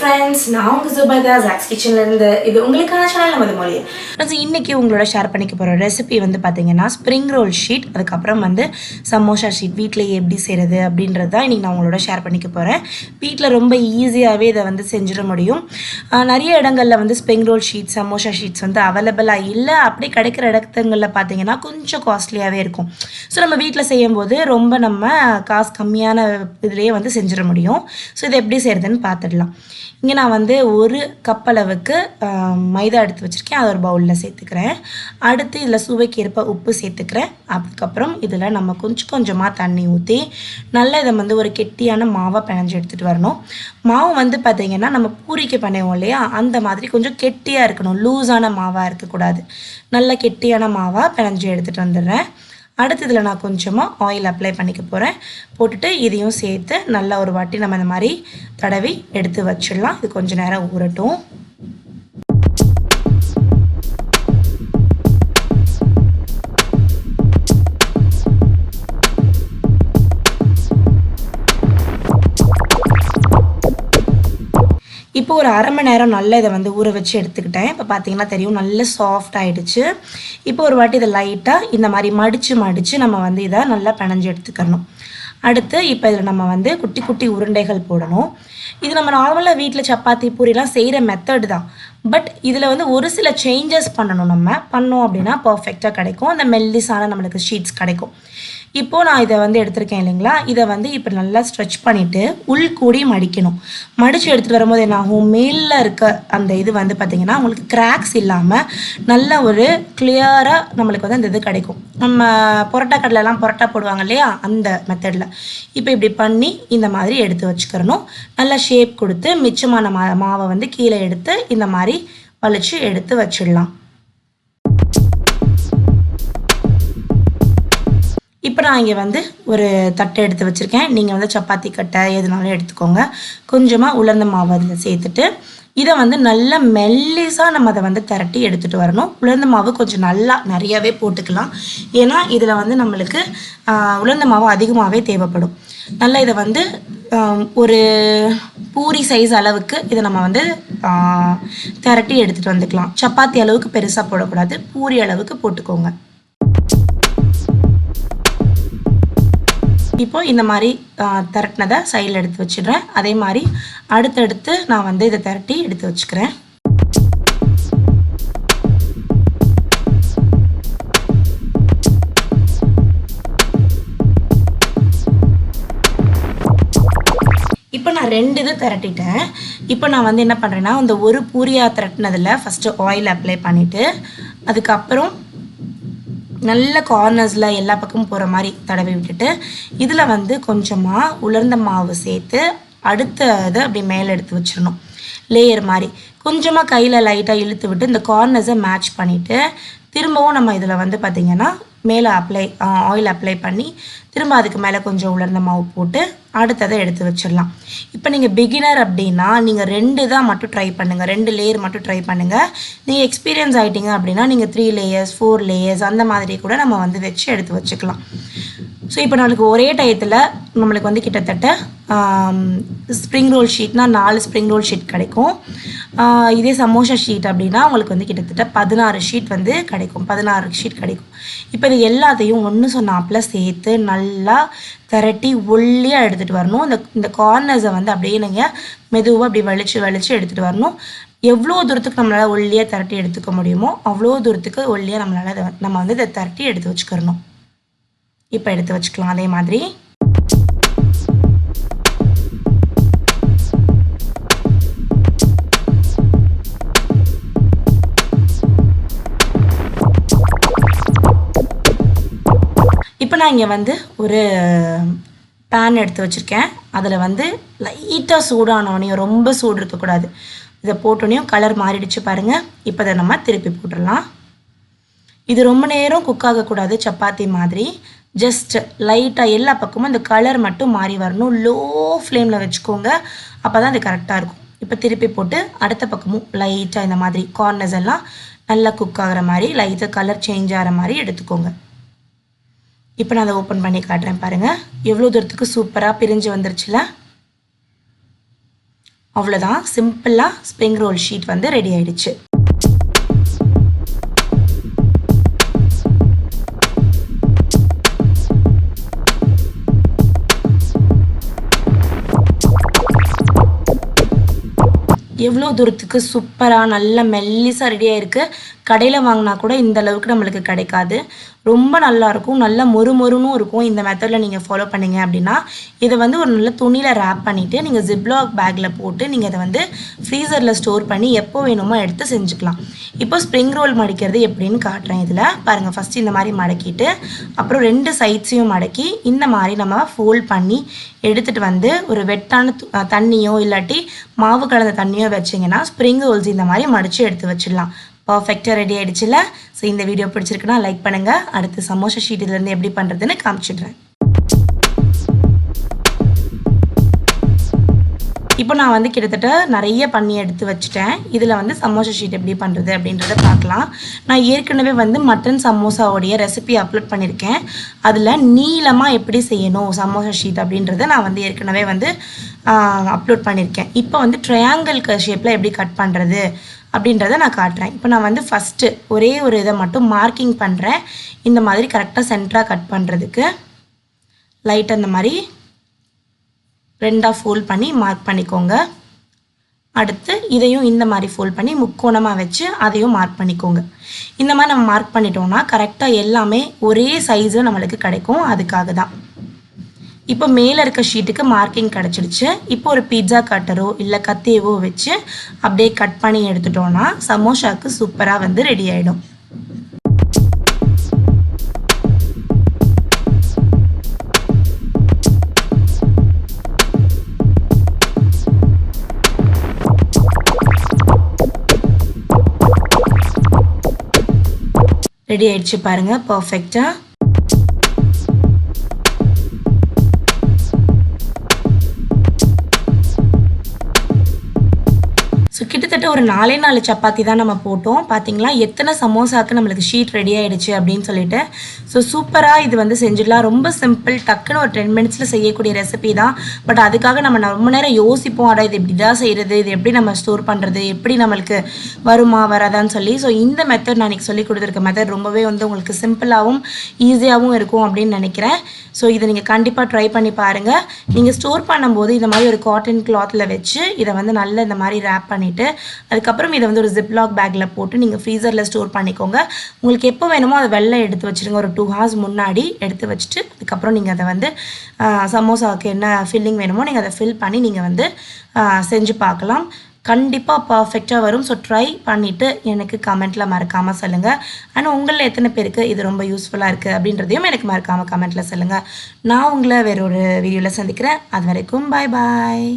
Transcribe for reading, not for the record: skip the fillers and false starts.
friends, நான் உங்க Subhada zacs kitchen இருந்து இது உங்களுக்கான சேனல் நமது மொழி. இன்னைக்கு உங்களோட ஷேர் பண்ணிக்க போற ரெசிபி வந்து பாத்தீங்கன்னா ஸ்ப்ரிங் ரோல் ஷீட், அதுக்கப்புறம் வந்து சமோசா ஷீட் வீட்டிலேயே எப்படி செய்யறது அப்படின்றது தான் இன்னைக்கு நான் உங்களோட ஷேர் பண்ணிக்க போறேன். வீட்டில் ரொம்ப ஈஸியாகவே இதை வந்து செஞ்சிட முடியும். நிறைய இடங்களில் வந்து spring roll sheet samosa sheets வந்து அவைலபிளாக இல்லை. அப்படி கிடைக்கிற இடத்துங்களில் பார்த்தீங்கன்னா கொஞ்சம் காஸ்ட்லியாகவே இருக்கும். ஸோ நம்ம வீட்டில் செய்யும்போது ரொம்ப நம்ம காசு கம்மியான இதுலேயே வந்து செஞ்சிட முடியும். ஸோ இதை எப்படி செய்கிறதுன்னு பார்த்துடலாம். இங்கே நான் வந்து ஒரு கப் அளவுக்கு மைதா எடுத்து வச்சுருக்கேன். அதை ஒரு பவுலில் சேர்த்துக்கிறேன். அடுத்து இதில் சுவைக்கு ஏற்ப உப்பு சேர்த்துக்கிறேன். அதுக்கப்புறம் இதில் நம்ம கொஞ்சம் கொஞ்சமாக தண்ணி ஊற்றி நல்லா இதை வந்து ஒரு கெட்டியான மாவை பிணைஞ்சு எடுத்துகிட்டு வரணும். மாவு வந்து பார்த்திங்கன்னா நம்ம பூரிக்கு பண்ணுவோம் இல்லையா, அந்த மாதிரி கொஞ்சம் கெட்டியாக இருக்கணும். லூஸான மாவாக இருக்கக்கூடாது. நல்ல கெட்டியான மாவாக பிணைஞ்சு எடுத்துகிட்டு வந்துடுறேன். அடுத்து இதில் நான் கொஞ்சமாக ஆயில் அப்ளை பண்ணிக்க போகிறேன். போட்டுட்டு இதையும் சேர்த்து நல்லா ஒரு வாட்டி நம்ம இந்த மாதிரி தடவி எடுத்து வச்சிடலாம். இது கொஞ்சம் நேரம் ஊறட்டும். இப்போ ஒரு அரை மணி நேரம் நல்லா இதை வந்து ஊற வச்சு எடுத்துக்கிட்டேன். இப்போ பார்த்தீங்கன்னா தெரியும், நல்ல சாஃப்ட் ஆகிடுச்சு. இப்போ ஒரு வாட்டி இதை லைட்டாக இந்த மாதிரி மடித்து நம்ம வந்து இதை நல்லா பிணைஞ்சு எடுத்துக்கணும். அடுத்து இப்போ இதில் நம்ம வந்து குட்டி குட்டி உருண்டைகள் போடணும். இது நம்ம நார்மலாக வீட்டில் சப்பாத்தி பூரிலாம் செய்கிற மெத்தட் தான். பட் இதில் வந்து ஒரு சில சேஞ்சஸ் பண்ணணும். நம்ம பண்ணோம் அப்படின்னா பர்ஃபெக்டாக கிடைக்கும். அந்த மெல்லிஸான நம்மளுக்கு ஷீட்ஸ் கிடைக்கும். இப்போது நான் இதை வந்து எடுத்திருக்கேன் இல்லைங்களா, இதை வந்து இப்போ நல்லா ஸ்ட்ரெச் பண்ணிவிட்டு உள்கூடி மடிக்கணும். மடித்து எடுத்துகிட்டு வரும்போது என்ன ஆகும், மேலில் இருக்க அந்த இது வந்து பார்த்திங்கன்னா உங்களுக்கு கிராக்ஸ் இல்லாமல் நல்ல ஒரு கிளியராக நம்மளுக்கு வந்து அந்த இது கிடைக்கும். நம்ம புரோட்டா கடலைலாம் புரோட்டா போடுவாங்க இல்லையா, அந்த மெத்தடில் இப்போ இப்படி பண்ணி இந்த மாதிரி எடுத்து வச்சுக்கிறணும். நல்லா ஷேப் கொடுத்து மிச்சமான மாவை வந்து கீழே எடுத்து இந்த மாதிரி வலிச்சு எடுத்து வச்சிடலாம். இப்போ நான் இங்கே வந்து ஒரு தட்டை எடுத்து வச்சுருக்கேன். நீங்கள் வந்து சப்பாத்தி கட்டை எதுனாலும் எடுத்துக்கோங்க. கொஞ்சமாக உலர்ந்த மாவு அதில் சேர்த்துட்டு இதை வந்து நல்லா மெல்லிஸாக நம்ம அதை வந்து திரட்டி எடுத்துகிட்டு வரணும். உலர்ந்த மாவு கொஞ்சம் நல்லா நிறையாவே போட்டுக்கலாம். ஏன்னா இதில் வந்து நம்மளுக்கு உலர்ந்த மாவு அதிகமாகவே தேவைப்படும். நல்லா இதை வந்து ஒரு பூரி சைஸ் அளவுக்கு இதை நம்ம வந்து திரட்டி எடுத்துகிட்டு வந்துக்கலாம். சப்பாத்தி அளவுக்கு பெருசாக போடக்கூடாது, பூரி அளவுக்கு போட்டுக்கோங்க. இப்போ இந்த மாதிரி திரட்டினதை சைடில் எடுத்து வச்சிடுறேன். அதே மாதிரி அடுத்தடுத்து நான் வந்து இதை திரட்டி எடுத்து வச்சுக்கிறேன். இப்போ நான் 2 இது திரட்டிட்டேன். இப்போ நான் வந்து என்ன பண்ணுறேன்னா, இந்த ஒரு பூரியாக திரட்டினதில் ஃபஸ்ட்டு ஆயில் அப்ளை பண்ணிவிட்டு அதுக்கப்புறம் நல்ல கார்னர்ஸில் எல்லா பக்கமும் போகிற மாதிரி தடவி விட்டுட்டு இதில் வந்து கொஞ்சமாக உலர்ந்த மாவு சேர்த்து அடுத்த இதை அப்படி மேலே எடுத்து வச்சிடணும். லேயர் மாதிரி கொஞ்சமாக கையில் லைட்டாக இழுத்து விட்டு இந்த கார்னர்ஸை மேட்ச் பண்ணிவிட்டு திரும்பவும் நம்ம இதில் வந்து பார்த்திங்கன்னா மேலே ஆயில் அப்ளை பண்ணி திரும்ப அதுக்கு மேலே கொஞ்சம் உலர்ந்த மாவு போட்டு அடுத்ததை எடுத்து வச்சிடலாம். இப்போ நீங்கள் பிகினர் அப்படின்னா நீங்கள் 2 தான் மட்டும் ட்ரை பண்ணுங்கள், 2 லேயர் மட்டும் ட்ரை பண்ணுங்கள். நீங்கள் எக்ஸ்பீரியன்ஸ் ஆகிட்டீங்க அப்படின்னா நீங்கள் 3 லேயர்ஸ் 4 லேயர்ஸ் அந்த மாதிரி கூட நம்ம வந்து வச்சு எடுத்து வச்சுக்கலாம். ஸோ இப்போ நம்மளுக்கு ஒரே டயத்தில் நம்மளுக்கு வந்து கிட்டத்தட்ட ஸ்ப்ரிங் ரோல் ஷீட்னா 4 ஸ்ப்ரிங் ரோல் ஷீட் கிடைக்கும். இதே சமோசா ஷீட் அப்படின்னா உங்களுக்கு வந்து கிட்டத்தட்ட 16 ஷீட் வந்து கிடைக்கும். 16 ஷீட் கிடைக்கும். இப்போ இது எல்லாத்தையும் ஒன்று சொன்னாப்பில் சேர்த்து நல்லா திரட்டி ஒல்லியாக எடுத்துகிட்டு வரணும். இந்த கார்னர்ஸை வந்து அப்படியே நீங்கள் மெதுவாக அப்படி வலிச்சு எடுத்துகிட்டு வரணும். எவ்வளோ தூரத்துக்கு நம்மளால் ஒல்லியாக திரட்டி எடுத்துக்க முடியுமோ அவ்வளோ தூரத்துக்கு ஒல்லியாக நம்ம வந்து இதை திரட்டி எடுத்து வச்சுக்கிறணும். இப்போ எடுத்து வச்சுக்கலாம். அதே மாதிரி இப்போ நான் இங்கே வந்து ஒரு பேன் எடுத்து வச்சுருக்கேன். அதில் வந்து லைட்டாக சூடானோனையும், ரொம்ப சூடு இருக்கக்கூடாது. இதை போட்டோனையும் கலர் மாறிடுச்சு பாருங்கள். இப்போ இதை நம்ம திருப்பி போட்டுடலாம். இது ரொம்ப நேரம் குக் ஆகக்கூடாது, சப்பாத்தி மாதிரி. ஜஸ்ட் லைட்டாக எல்லா பக்கமும் இந்த கலர் மட்டும் மாறி வரணும். லோ ஃப்ளேமில் வச்சுக்கோங்க, அப்போ தான் அது கரெக்டாக இருக்கும். இப்போ திருப்பி போட்டு அடுத்த பக்கமும் லைட்டாக இந்த மாதிரி கார்னர்ஸ் எல்லாம் நல்லா குக் ஆகிற மாதிரி லைட்டாக கலர் சேஞ்ச் ஆகிற மாதிரி எடுத்துக்கோங்க. இப்போ நான் அதை ஓப்பன் பண்ணி காட்டுறேன் பாருங்கள். எவ்வளோ தூரத்துக்கு சூப்பராக பிரிஞ்சு வந்துருச்சுல. அவ்வளோதான், சிம்பிளாக ஸ்ப்ரிங் ரோல் ஷீட் வந்து ரெடி ஆயிடுச்சு. எவ்வளோ தூரத்துக்கு சூப்பராக நல்ல மெல்லிசாக ரெடியாக இருக்குது. கடையில் வாங்கினா கூட இந்த அளவுக்கு நம்மளுக்கு கிடைக்காது. ரொம்ப நல்லாயிருக்கும், நல்ல மொறுமொறுன்னு இருக்கும். இந்த மெத்தடில் நீங்கள் ஃபாலோ பண்ணிங்க அப்படின்னா இதை வந்து ஒரு நல்ல துணியில் ரேப் பண்ணிவிட்டு நீங்கள் ஜிப்லாக் பேக்கில் போட்டு நீங்கள் அதை வந்து ஃப்ரீசரில் ஸ்டோர் பண்ணி எப்போ வேணுமோ எடுத்து செஞ்சுக்கலாம். இப்போ ஸ்ப்ரிங் ரோல் மடிக்கிறது எப்படின்னு காட்டுறேன். இதில் பாருங்கள், ஃபஸ்ட்டு இந்த மாதிரி மடக்கிட்டு அப்புறம் 2 சைட்ஸையும் மடக்கி இந்த மாதிரி நம்ம ஃபோல்ட் பண்ணி எடுத்துகிட்டு வந்து ஒரு வெட்டான தண்ணியோ இல்லாட்டி மாவு கலந்த தண்ணியோ வச்சிங்கன்னா ஸ்ப்ரிங் ரோல்ஸ் இந்த மாதிரி மடித்து எடுத்து வச்சிடலாம். பர்ஃபெக்டாக ரெடி ஆகிடுச்சுல. ஸோ இந்த வீடியோ பிடிச்சிருக்குன்னா லைக் பண்ணுங்கள். அடுத்து சமோசா ஷீட் இதுலேருந்து எப்படி பண்ணுறதுன்னு காமிச்சிடுறேன். இப்போ நான் வந்து கிட்டத்தட்ட நிறைய பண்ணி எடுத்து வச்சுட்டேன். இதில் வந்து சமோசா ஷீட் எப்படி பண்ணுறது அப்படின்றத பார்க்கலாம். நான் ஏற்கனவே வந்து மட்டன் சமோசாவோடைய ரெசிபி அப்லோட் பண்ணியிருக்கேன். அதில் நீளமாக எப்படி செய்யணும் சமோசா ஷீட் அப்படின்றத நான் வந்து ஏற்கனவே வந்து அப்லோட் பண்ணியிருக்கேன். இப்போ வந்து ட்ரையாங்கிள் ஷேப்பில் எப்படி கட் பண்ணுறது அப்படின்றத நான் காட்டுறேன். இப்போ நான் வந்து ஃபஸ்ட்டு ஒரே ஒரு இதை மட்டும் மார்க்கிங் பண்ணுறேன். இந்த மாதிரி கரெக்டாக சென்டராக கட் பண்ணுறதுக்கு லைட்டாக இந்த மாதிரி 2ஆக ஃபோல்ட் பண்ணி மார்க் பண்ணிக்கோங்க. அடுத்து இதையும் இந்த மாதிரி ஃபோல்ட் பண்ணி முக்கோணமாக வச்சு அதையும் மார்க் பண்ணிக்கோங்க. இந்த மாதிரி நம்ம மார்க் பண்ணிட்டோம்னா கரெக்டாக எல்லாமே ஒரே சைஸில் நம்மளுக்கு கிடைக்கும். அதுக்காக தான். இப்போ மேலே இருக்க ஷீட்டுக்கு மார்க்கிங் கிடச்சிடுச்சு. இப்போ ஒரு பீட்சா கட்டரோ இல்லை கத்தியவோ வச்சு அப்படியே கட் பண்ணி எடுத்துட்டோன்னா சமோசாவுக்கு சூப்பராக வந்து ரெடி ஆகிடும். ரெடி ஆயிடுச்சு பாருங்கள், பர்ஃபெக்டாக. ஸோ கிட்டத்தட்ட ஒரு 4 சப்பாத்தி தான் நம்ம போட்டோம். பார்த்தீங்களா எத்தனை சமோசாவுக்கு நம்மளுக்கு ஷீட் ரெடி ஆகிடுச்சு அப்படின்னு சொல்லிட்டு. ஸோ சூப்பராக இது வந்து செஞ்சிடலாம். ரொம்ப சிம்பிள், டக்குன்னு ஒரு 10 மினிட்ஸில் செய்யக்கூடிய ரெசிபி தான். பட் அதுக்காக நம்ம ரொம்ப நேரம் யோசிப்போம், அட இது இப்படி தான் செய்கிறது, இது எப்படி நம்ம ஸ்டோர் பண்ணுறது, எப்படி நம்மளுக்கு வருமா வராதான்னு சொல்லி. ஸோ இந்த மெத்தட் நான் இன்றைக்கி சொல்லி கொடுத்துருக்க மெத்தட் ரொம்பவே வந்து உங்களுக்கு சிம்பிளாகவும் ஈஸியாகவும் இருக்கும் அப்படின்னு நினைக்கிறேன். ஸோ இதை நீங்கள் கண்டிப்பாக ட்ரை பண்ணி பாருங்கள். நீங்கள் ஸ்டோர் பண்ணும்போது இந்த மாதிரி ஒரு காட்டன் கிளாத்தில் வச்சு இதை வந்து நல்லா இந்த மாதிரி ரேப் பண்ணிவிட்டு அதுக்கப்புறம் இதை வந்து ஒரு ஜிப்லாக் பேக்கில் போட்டு நீங்கள் ஃப்ரீசரில் ஸ்டோர் பண்ணிக்கோங்க. உங்களுக்கு எப்போ வேணுமோ அதை வெளில எடுத்து வச்சுருங்க. ஒரு 2 hours முன்னாடி எடுத்து வச்சுட்டு அதுக்கப்புறம் நீங்கள் அதை வந்து சமோசாவுக்கு என்ன ஃபில்லிங் வேணுமோ நீங்கள் அதை ஃபில் பண்ணி நீங்கள் வந்து செஞ்சு பார்க்கலாம். கண்டிப்பாக பர்ஃபெக்டாக வரும். ஸோ ட்ரை பண்ணிவிட்டு எனக்கு கமெண்ட்டில் மறக்காமல் சொல்லுங்கள். ஆனால் உங்களில் எத்தனை பேருக்கு இது ரொம்ப யூஸ்ஃபுல்லாக இருக்குது அப்படின்றதையும் எனக்கு மறக்காமல் கமெண்ட்டில் சொல்லுங்கள். நான் உங்களை வேற ஒரு வீடியோவில் சந்திக்கிறேன். அது வரைக்கும் பாய் பாய்.